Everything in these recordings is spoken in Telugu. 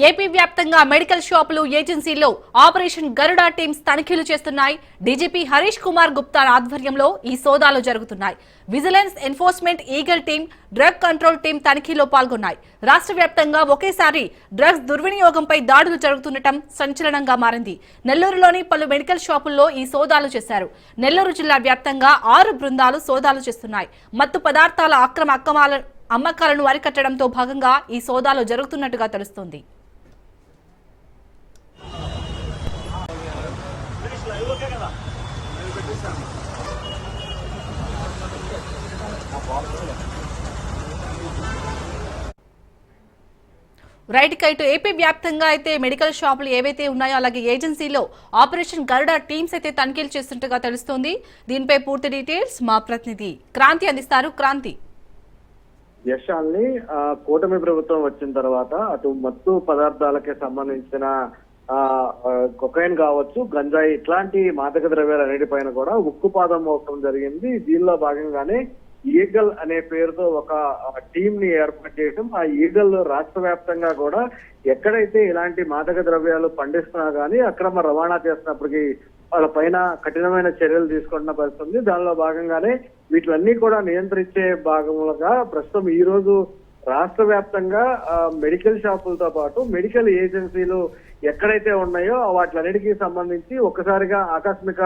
ఏపీ వ్యాప్తంగా మెడికల్ షాపులు ఏజెన్సీల్లో ఆపరేషన్ గరుడ టీమ్స్ తనిఖీలు చేస్తున్నాయి. డీజీపీ హరీష్ కుమార్ గుప్తా ఆధ్వర్యంలో ఈ సోదాలు జరుగుతున్నాయి. Vigilance enforcement eagle team, drug control team తనిఖీలో పాల్గొన్నాయి. రాష్ట్ర వ్యాప్తంగా ఒకేసారి డ్రగ్స్ దుర్వినియోగంపై దాడులు జరుగుతుండటం సంచలనంగా మారింది. నెల్లూరులోని పలు మెడికల్ షాపుల్లో ఈ సోదాలు చేశారు. నెల్లూరు జిల్లా వ్యాప్తంగా 6 బృందాలు సోదాలు చేస్తున్నాయి. మత్తు పదార్థాల అమ్మకాలను అరికట్టడంతో భాగంగా ఈ సోదాలు జరుగుతున్నట్టుగా తెలుస్తోంది. రైట్ కైట్ ఏపీ వ్యాప్తంగా అయితే మెడికల్ షాపులు ఏవైతే ఉన్నాయో అలాగే ఏజెన్సీలో ఆపరేషన్ గరుడ టీమ్స్ అయితే తనిఖీలు చేస్తున్నట్టుగా తెలుస్తోంది. దీనిపై పూర్తి డీటెయిల్స్ మా ప్రతినిధి క్రాంతి అందిస్తారు. క్రాంతి. యశాల్ని కూటమి ప్రభుత్వం వచ్చిన తర్వాత అటు మత్తు పదార్థాలకి సంబంధించిన కొకైన్ కావచ్చు, గంజాయి ఇట్లాంటి మాదక ద్రవ్యాలు అన్నిటిపైన కూడా ఉక్కుపాదం మోపడం జరిగింది. దీనిలో భాగంగానే ఈగల్ అనే పేరుతో ఒక టీం ని ఏర్పాటు చేయడం. ఆ ఈగల్ రాష్ట్ర వ్యాప్తంగా కూడా ఎక్కడైతే ఇలాంటి మాదక ద్రవ్యాలు పండిస్తున్నా గానీ అక్రమ రవాణా చేస్తున్నప్పటికీ వాళ్ళ పైన కఠినమైన చర్యలు తీసుకుంటున్న పరిస్థితుంది. దానిలో భాగంగానే వీటిలన్నీ కూడా నియంత్రించే భాగములుగా ప్రస్తుతం ఈ రోజు రాష్ట్ర వ్యాప్తంగా మెడికల్ షాపులతో పాటు మెడికల్ ఏజెన్సీలు ఎక్కడైతే ఉన్నాయో వాటిలన్నిటికీ సంబంధించి ఒక్కసారిగా ఆకస్మిక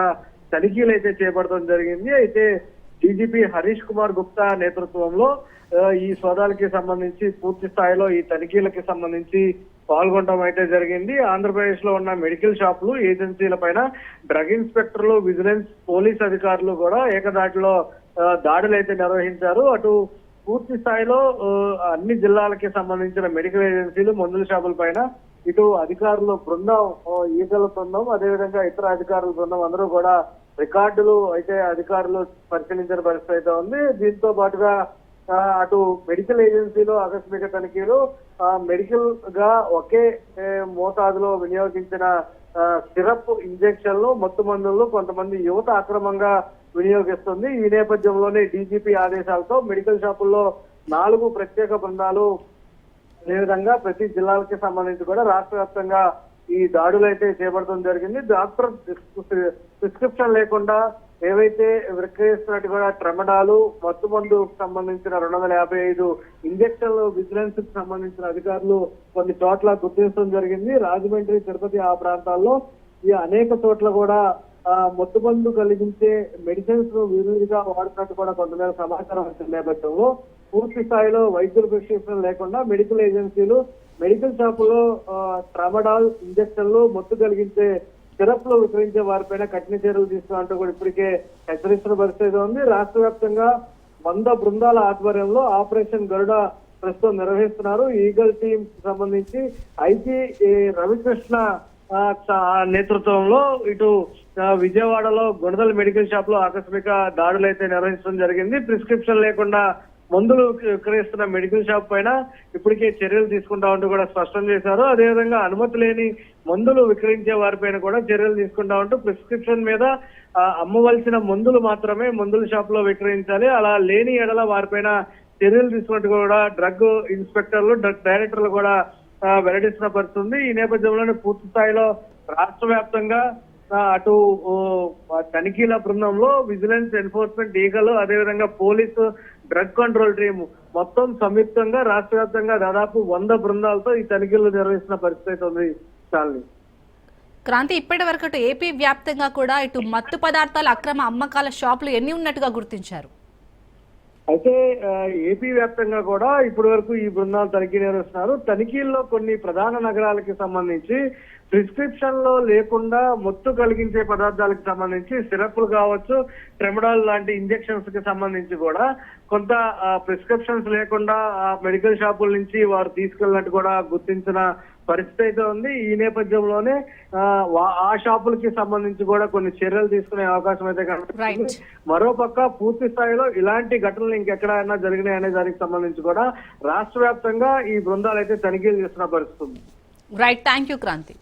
తనిఖీలు అయితే చేపడటం జరిగింది. అయితే డీజీపీ హరీష్ కుమార్ గుప్తా నేతృత్వంలో ఈ సోదాలకి సంబంధించి పూర్తి స్థాయిలో ఈ తనిఖీలకి సంబంధించి పాల్గొనడం అయితే జరిగింది. ఆంధ్రప్రదేశ్ లో ఉన్న మెడికల్ షాపులు ఏజెన్సీల పైన డ్రగ్ ఇన్స్పెక్టర్లు, విజిలెన్స్, పోలీస్ అధికారులు కూడా ఏకదాటిలో దాడులు అయితే నిర్వహించారు. అటు పూర్తి స్థాయిలో అన్ని జిల్లాలకి సంబంధించిన మెడికల్ ఏజెన్సీలు, మందుల షాపుల పైన ఇటు అధికారులు బృందం, ఈగల బృందం, అదేవిధంగా ఇతర అధికారుల బృందం అందరూ కూడా రికార్డులు అయితే అధికారులు పరిశీలించిన పరిస్థితి అయితే ఉంది. దీంతో పాటుగా అటు మెడికల్ ఏజెన్సీలో ఆకస్మిక తనిఖీలు, మెడికల్ గా ఒకే మోతాదులో వినియోగించిన సిరప్ ఇంజెక్షన్లు, మత్తు మందులు కొంతమంది యువత అక్రమంగా వినియోగిస్తుంది. ఈ నేపథ్యంలోనే డీజీపీ ఆదేశాలతో మెడికల్ షాపుల్లో 4 ప్రత్యేక బృందాలు, అదేవిధంగా ప్రతి జిల్లాలకి సంబంధించి కూడా రాష్ట్ర వ్యాప్తంగా ఈ దాడులు అయితే చేపడటం జరిగింది. డాక్టర్ ప్రిస్క్రిప్షన్ లేకుండా ఏవైతే విక్రయిస్తున్నట్టు కూడా ట్రెమడాలు, మత్తు మందుకు సంబంధించిన 255 ఇంజక్షన్లు విజిలెన్స్ కి సంబంధించిన అధికారులు కొన్ని చోట్ల గుర్తించడం జరిగింది. రాజమండ్రి, తిరుపతి ఆ ప్రాంతాల్లో ఈ అనేక చోట్ల కూడా మత్తు మందు కలిగించే మెడిసిన్స్ విరివిగా వాడుతున్నట్టు కూడా కొంతమేర సమాచారం వచ్చిన నేపథ్యంలో పూర్తి స్థాయిలో వైద్యుల ప్రిస్క్రిప్షన్ లేకుండా మెడికల్ ఏజెన్సీలు మెడికల్ షాపుల్లో ట్రామడాల్ ఇంజక్షన్లు, మత్తు కలిగించే సిరప్లు విక్రయించే వారిపైన కఠిన చర్యలు తీసుకున్నట్టు కూడా ఇప్పటికే హెచ్చరిస్తున్న పరిస్థితి ఉంది. రాష్ట్ర వ్యాప్తంగా 100 బృందాల ఆధ్వర్యంలో ఆపరేషన్ గరుడ ప్రస్తుతం నిర్వహిస్తున్నారు. ఈగల్ టీమ్ సంబంధించి ఐజీ రవికృష్ణ నేతృత్వంలో ఇటు విజయవాడలో గొడదల మెడికల్ షాప్ లో ఆకస్మిక దాడులు అయితే నిర్వహించడం జరిగింది. ప్రిస్క్రిప్షన్ లేకుండా మందులు విక్రయిస్తున్న మెడికల్ షాప్ పైన ఇప్పటికే చర్యలు తీసుకుంటామంటూ కూడా స్పష్టం చేశారు. అదేవిధంగా అనుమతి లేని మందులు విక్రయించే వారిపైన కూడా చర్యలు తీసుకుంటామంటూ ప్రిస్క్రిప్షన్ మీద అమ్మవలసిన మందులు మాత్రమే మందుల షాప్ లో విక్రయించాలి, అలా లేని ఎడల వారిపైన చర్యలు తీసుకున్నట్టు కూడా డ్రగ్ ఇన్స్పెక్టర్లు, డ్రగ్ డైరెక్టర్లు కూడా వెల్లడిస్తున్న పరిస్థితుంది. ఈ నేపథ్యంలోనే పూర్తి స్థాయిలో రాష్ట్ర వ్యాప్తంగా అటు తనిఖీల బృందంలో విజిలెన్స్, ఎన్ఫోర్స్మెంట్, ఈగలు, అదేవిధంగా పోలీసు, డ్రగ్ కంట్రోల్ టీమ్ మొత్తం సంయుక్తంగా రాష్ట్ర వ్యాప్తంగా దాదాపు 100 బృందాలతో ఈ తనిఖీలు నిర్వహిస్తున్న పరిస్థితి ఉంది. చాలని క్రాంతి, ఇప్పటి వరకు ఏపీ వ్యాప్తంగా కూడా ఇటు మత్తు పదార్థాల అక్రమ అమ్మకాల షాపులు ఎన్ని ఉన్నట్టుగా గుర్తించారు? అయితే ఏపీ వ్యాప్తంగా కూడా ఇప్పటి వరకు ఈ బృందాలు తనిఖీ నిర్వహిస్తున్నారు. తనిఖీల్లో కొన్ని ప్రధాన నగరాలకి సంబంధించి ప్రిస్క్రిప్షన్ లో లేకుండా మత్తు కలిగించే పదార్థాలకు సంబంధించి సిరప్లు కావచ్చు, ట్రెమడాల్ లాంటి ఇంజెక్షన్స్ కి సంబంధించి కూడా కొంత ప్రిస్క్రిప్షన్స్ లేకుండా మెడికల్ షాపుల నుంచి వారు తీసుకెళ్ళినట్టు కూడా గుర్తించిన పరిస్థితి అయితే ఉంది. ఈ నేపథ్యంలోనే ఆ షాపులకి సంబంధించి కూడా కొన్ని చర్యలు తీసుకునే అవకాశం అయితే కనిపిస్తుంది. మరోపక్క పూర్తి స్థాయిలో ఇలాంటి ఘటనలు ఇంకెక్కడైనా జరిగినాయనే దానికి సంబంధించి కూడా రాష్ట్ర వ్యాప్తంగా ఈ బృందాలు అయితే తనిఖీలు చేస్తున్న పరిస్థితి ఉంది. Right, thank you Kranti.